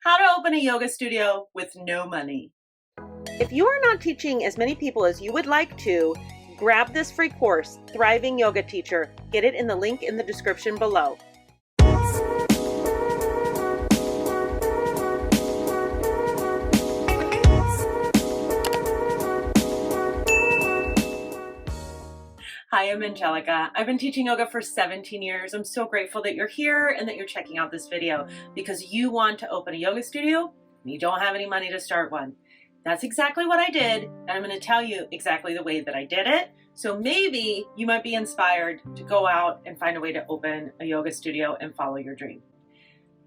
How to open a yoga studio with no money. If you are not teaching as many people as you would like to, grab this free course, Thriving Yoga Teacher. Get it in the link in the description below. Hi, I'm Angelica. I've been teaching yoga for 17 years. I'm so grateful that you're here and that you're checking out this video because you want to open a yoga studio and you don't have any money to start one. That's exactly what I did, and I'm going to tell you exactly the way that I did it. So maybe you might be inspired to go out and find a way to open a yoga studio and follow your dream.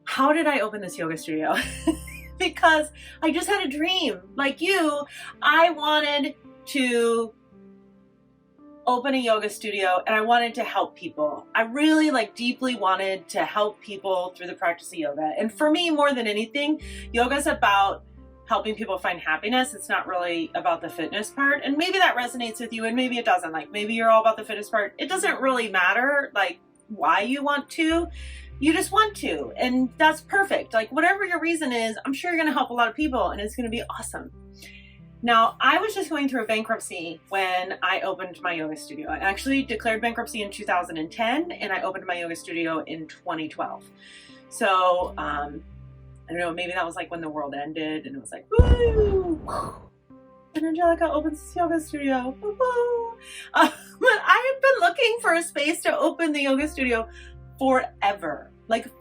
How did I open this yoga studio? Because I just had a dream. Like you, I wanted to open a yoga studio and I wanted to help people. I really deeply wanted to help people through the practice of yoga. And for me, more than anything, yoga is about helping people find happiness. It's not really about the fitness part. And maybe that resonates with you and maybe it doesn't. Maybe you're all about the fitness part. It doesn't really matter why you want to. You just want to. And that's perfect. Whatever your reason is, I'm sure you're going to help a lot of people and it's going to be awesome. Now, I was just going through a bankruptcy when I opened my yoga studio. I actually declared bankruptcy in 2010 and I opened my yoga studio in 2012. So, I don't know, maybe that was when the world ended and it was woo! And Angelica opens this yoga studio. Woo! But I had been looking for a space to open the yoga studio forever.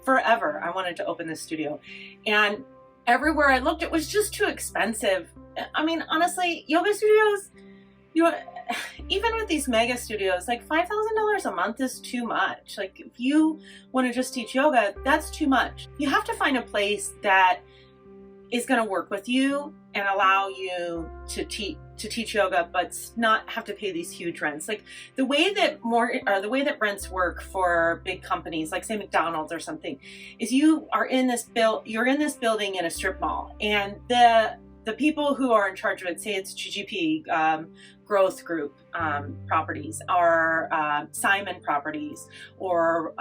Forever, I wanted to open this studio. And everywhere I looked, it was just too expensive. I mean, honestly, yoga studios, even with these mega studios, $5,000 a month is too much. If you want to just teach yoga, that's too much. You have to find a place that is going to work with you and allow you to teach yoga, but not have to pay these huge rents. The way that rents work for big companies, say McDonald's or something, is you're in this building in a strip mall, and the people who are in charge of it, say it's GGP, Growth Group properties, or Simon Properties, or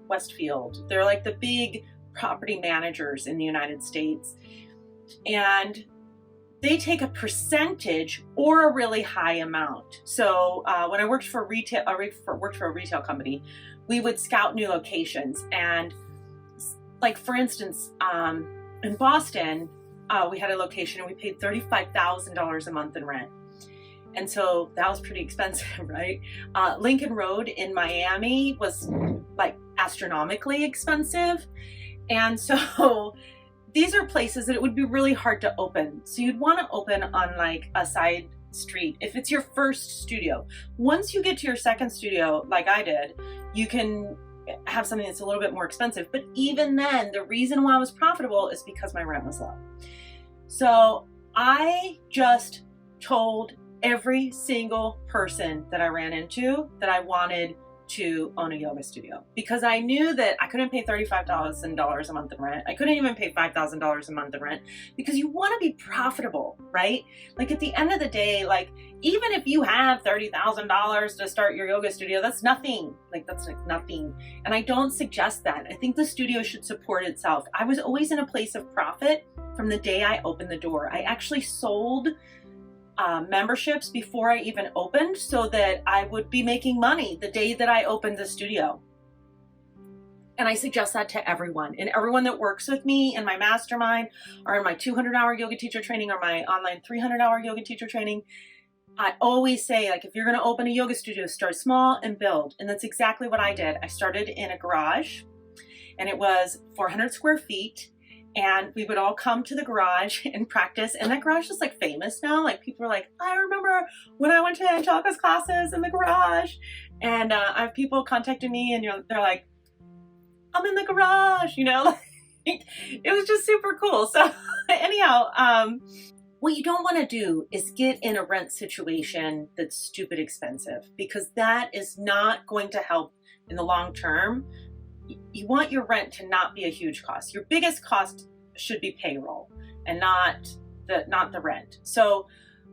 Westfield. They're the big property managers in the United States. And they take a percentage or a really high amount. So when I worked for a retail company, we would scout new locations. And for instance, in Boston, we had a location and we paid $35,000 a month in rent. And so that was pretty expensive, right? Lincoln Road in Miami was astronomically expensive. And so these are places that it would be really hard to open. So you'd want to open on a side street if it's your first studio. Once you get to your second studio, like I did, you can have something that's a little bit more expensive. But even then, the reason why I was profitable is because my rent was low. So I just told every single person that I ran into that I wanted to own a yoga studio, because I knew that I couldn't pay $35,000 a month in rent. I couldn't even pay $5,000 a month in rent, because you want to be profitable, right? At the end of the day, even if you have $30,000 to start your yoga studio, that's nothing. That's nothing. And I don't suggest that. I think the studio should support itself. I was always in a place of profit from the day I opened the door. I actually sold memberships before I even opened so that I would be making money the day that I opened the studio. And I suggest that to everyone. And everyone that works with me in my mastermind or in my 200-hour yoga teacher training or my online 300-hour yoga teacher training, I always say, if you're going to open a yoga studio, start small and build. And that's exactly what I did. I started in a garage, and it was 400 square feet. And we would all come to the garage and practice. And that garage is famous now. People are I remember when I went to Angelica's classes in the garage. And I have people contacting me and they're like, I'm in the garage, it was just super cool. So anyhow, what you don't want to do is get in a rent situation that's stupid expensive, because that is not going to help in the long term. You want your rent to not be a huge cost. Your biggest cost should be payroll and not the rent. So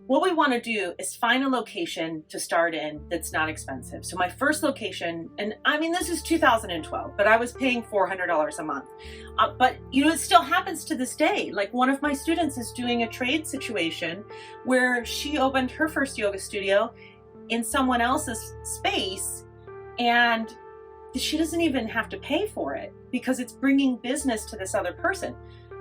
what we want to do is find a location to start in that's not expensive. So my first location, and I mean, this is 2012, but I was paying $400 a month. But it still happens to this day. Like, one of my students is doing a trade situation where she opened her first yoga studio in someone else's space, and she doesn't even have to pay for it because it's bringing business to this other person.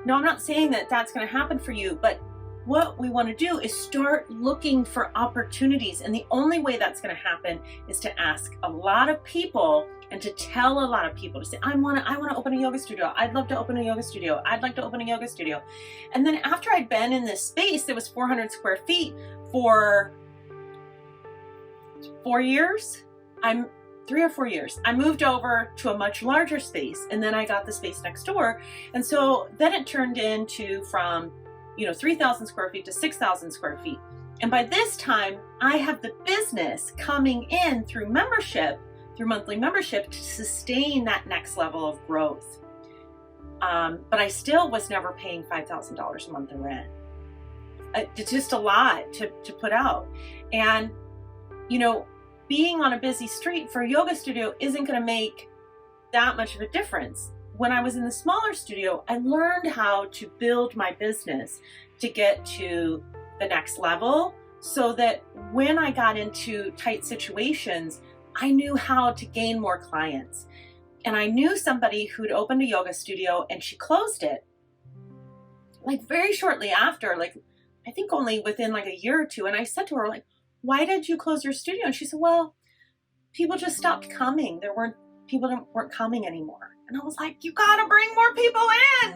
Now, I'm not saying that that's going to happen for you, but what we want to do is start looking for opportunities. And the only way that's going to happen is to ask a lot of people and to tell a lot of people to say, I want to open a yoga studio. I'd love to open a yoga studio. I'd like to open a yoga studio. And then after I'd been in this space that was 400 square feet for 3 or 4 years, I moved over to a much larger space, and then I got the space next door. And so then it turned into from 3,000 square feet to 6,000 square feet. And by this time, I have the business coming in through monthly membership to sustain that next level of growth. But I still was never paying $5,000 a month in rent. It's just a lot to put out. And, being on a busy street for a yoga studio isn't going to make that much of a difference. When I was in the smaller studio, I learned how to build my business to get to the next level so that when I got into tight situations, I knew how to gain more clients. And I knew somebody who'd opened a yoga studio and she closed it. Like, very shortly after, I think only within a year or two. And I said to her, why did you close your studio? And she said, well, people just stopped coming. People weren't coming anymore. And I was like, you gotta bring more people in.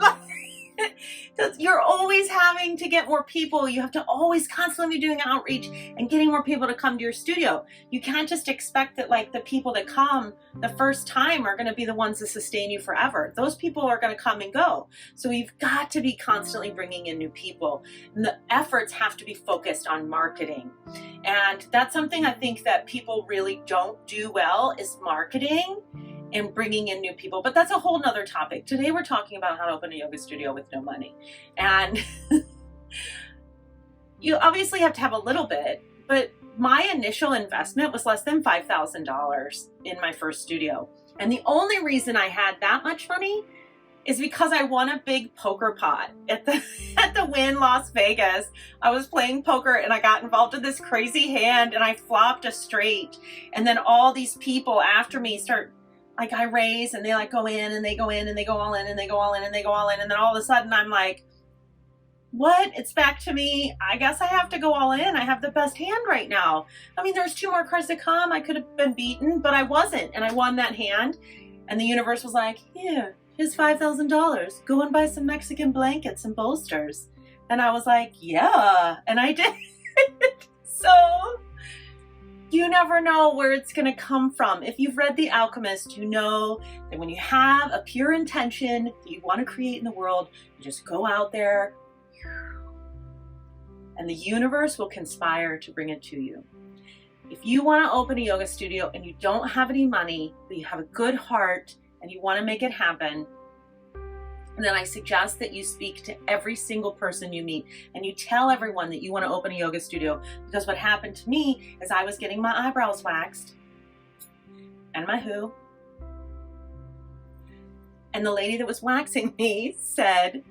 You're always having to get more people. You have to always constantly be doing outreach and getting more people to come to your studio. You can't just expect that the people that come the first time are going to be the ones that sustain you forever. Those people are going to come and go. So you've got to be constantly bringing in new people. And the efforts have to be focused on marketing. And that's something I think that people really don't do well, is marketing and bringing in new people. But that's a whole nother topic. Today we're talking about how to open a yoga studio with no money. And you obviously have to have a little bit, but my initial investment was less than $5,000 in my first studio. And the only reason I had that much money is because I won a big poker pot at the Wynn Las Vegas. I was playing poker and I got involved in this crazy hand and I flopped a straight. And then all these people after me start, I raise and they go in and they go in and they go all in and they go all in and they go all in. And then all of a sudden I'm like, what? It's back to me. I guess I have to go all in. I have the best hand right now. I mean, there's 2 more cards to come. I could have been beaten, but I wasn't. And I won that hand. And the universe was like, here, here's $5,000. Go and buy some Mexican blankets and bolsters. And I was like, yeah. And I did. So you never know where it's going to come from. If you've read The Alchemist, you know that when you have a pure intention that you want to create in the world, you just go out there and the universe will conspire to bring it to you. If you want to open a yoga studio and you don't have any money, but you have a good heart and you want to make it happen, then I suggest that you speak to every single person you meet and you tell everyone that you want to open a yoga studio. Because what happened to me is I was getting my eyebrows waxed and my who. And the lady that was waxing me said,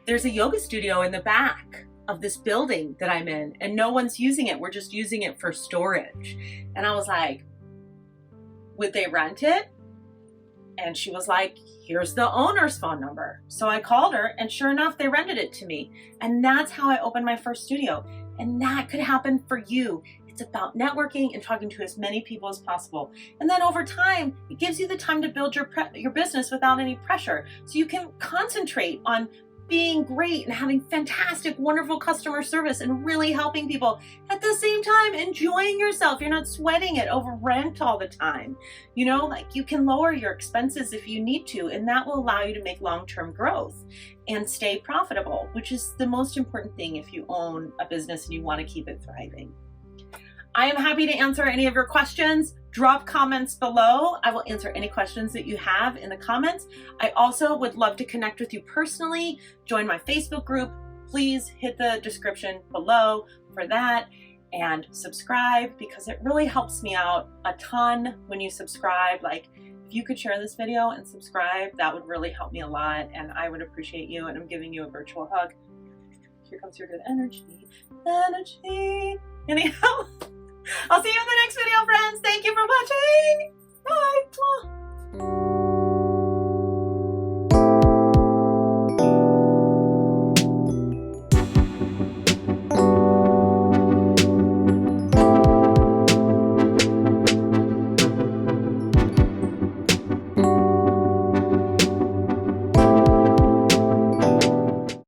there's a yoga studio in the back of this building that I'm in and no one's using it. We're just using it for storage. And I was like, would they rent it? And she was like, here's the owner's phone number. So I called her and sure enough, they rented it to me. And that's how I opened my first studio. And that could happen for you. It's about networking and talking to as many people as possible. And then over time, it gives you the time to build your business without any pressure. So you can concentrate on being great and having fantastic, wonderful customer service and really helping people at the same time, enjoying yourself. You're not sweating it over rent all the time. You can lower your expenses if you need to, and that will allow you to make long-term growth and stay profitable, which is the most important thing if you own a business and you want to keep it thriving. I am happy to answer any of your questions. Drop comments below. I will answer any questions that you have in the comments. I also would love to connect with you personally. Join my Facebook group, please hit the description below for that and subscribe, because it really helps me out a ton when you subscribe. Like, if you could share this video and subscribe, that would really help me a lot, and I would appreciate you, and I'm giving you a virtual hug. Here comes your good energy. Anyhow, I'll see you